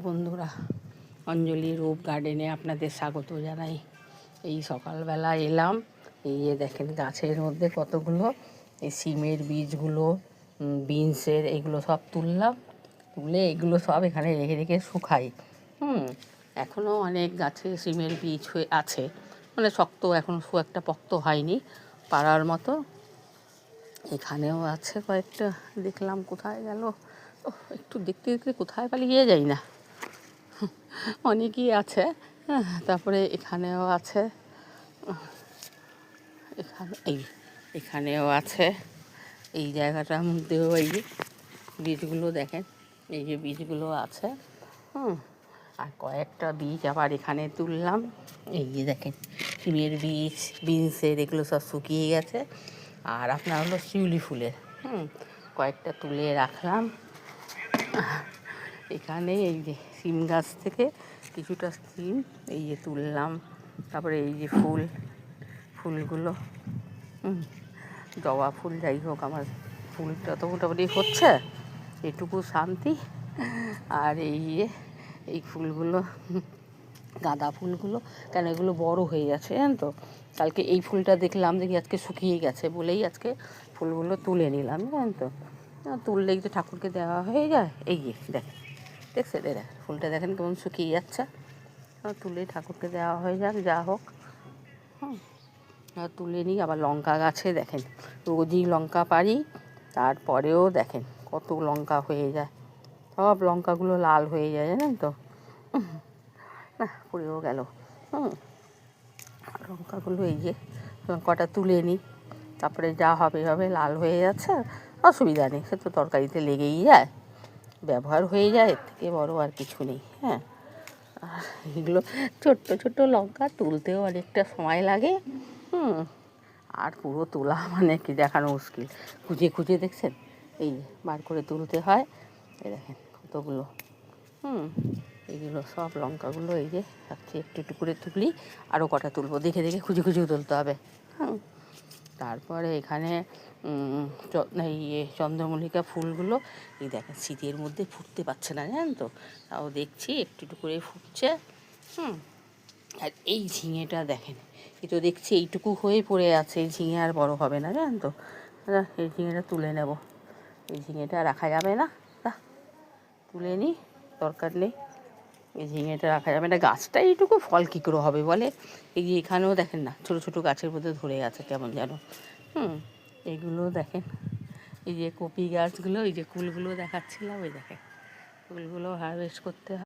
বন্ধুরা, অঞ্জলি রূপ গার্ডেনে আপনাদের স্বাগত জানাই। এই সকালবেলা এলাম, এই যে দেখেন গাছের মধ্যে কতগুলো এই সিমের বীজগুলো, বিনসের এগুলো সব তুললাম। তুলে এগুলো সব এখানে রেখে রেখে শুকাই। এখনও অনেক গাছে সিমের বীজ হয়ে আছে, মানে শক্ত, এখন খুব একটা পক্ত হয়নি পাড়ার মতো। এখানেও আছে কয়েকটা, দেখলাম কোথায় গেল, একটু দেখতে দেখতে কোথায় পালিয়ে যাই না, অনেকই আছে। তারপরে এখানেও আছে, এখানেও আছে, এই জায়গাটার মধ্যেও এই যে বীজগুলো দেখেন, এই যে বীজগুলো আছে। আর কয়েকটা বীজ আবার এখানে তুললাম, এই যে দেখেন সিমের বীজ, বিনসের, এগুলো সব শুকিয়ে গেছে। আর আপনার হলো শিউলি ফুলের কয়েকটা তুলে রাখলাম। এখানে এই যে সিম গাছ থেকে কিছুটা সিম এই যে তুললাম। তারপরে এই যে ফুলগুলো, জবা ফুল, যাই হোক আমার ফুলটা তো মোটামুটি হচ্ছে, এটুকু শান্তি। আর এই ফুলগুলো, গাঁদা ফুলগুলো, কেন এগুলো বড় হয়ে গেছে জানেন তো। কালকে এই ফুলটা দেখলাম দেখি আজকে শুকিয়ে গেছে বলেই আজকে ফুলগুলো তুলে নিলাম, জানেন তো। তুললেই তো ঠাকুরকে দেওয়া হয়ে যায়। এই যে দেখছে ফুলটা দেখেন কেমন শুকিয়ে যাচ্ছে, তুলে ঠাকুরকে দেওয়া হয়ে যাক, যা হোক। তুলে নিই। আবার লঙ্কা গাছে দেখেন রোজই লঙ্কা পারি, তারপরেও দেখেন কত লঙ্কা হয়ে যায়, সব লঙ্কাগুলো লাল হয়ে যায় জানেন তো। না পড়েও গেল। লঙ্কাগুলো এই যে লঙ্কাটা তুলে নিই, তারপরে যা হবে হবে, লাল হয়ে যাচ্ছে, অসুবিধা নেই, সে তো তরকারিতে লেগেই যায়, ব্যবহার হয়ে যায়, এর থেকে বড় আর কিছু নেই। আর এগুলো ছোট্ট ছোট্ট লঙ্কা, তুলতেও অনেকটা সময় লাগে। আর পুরো তোলা মানে কি দেখানো মুশকিল, খুঁজে খুঁজে দেখছেন এই বার করে তুলতে হয়। এই দেখেন কতগুলো, এইগুলো সব লঙ্কাগুলো এই যে একটু একটু করে তুলি, আরও কটা তুলবো, দেখে দেখে খুঁজে খুঁজেও তুলতে হবে। তারপরে এখানে এই চন্দ্রমল্লিকা ফুলগুলো, এই দেখেন শীতের মধ্যে ফুটতে পারছে না জানেন তো, তাও দেখছি একটু একটু করে ফুটছে। আর এই ঝিঙেটা দেখেন, এই তো দেখছি এইটুকু হয়ে পড়ে আছে, এই ঝিঙে আর বড় হবে না জানেন তো। এই ঝিঙেটা তুলে নেব, এই ঝিঙেটা রাখা যাবে না, তুলে নিই, দরকার নেই। এই ঝিঙেটা রাখা যাবে না, গাছটা এইটুকু ফল কী করে হবে বলে। এই যে এখানেও দেখেন না, ছোটো ছোটো গাছের মধ্যে ধরে আছে কেমন যেন। এইগুলো দেখেন, এই যে কপি গাছগুলো, এই যে কুলগুলো দেখাচ্ছিলাম, ওই দেখেন কুলগুলো হারভেস্ট করতে হয়।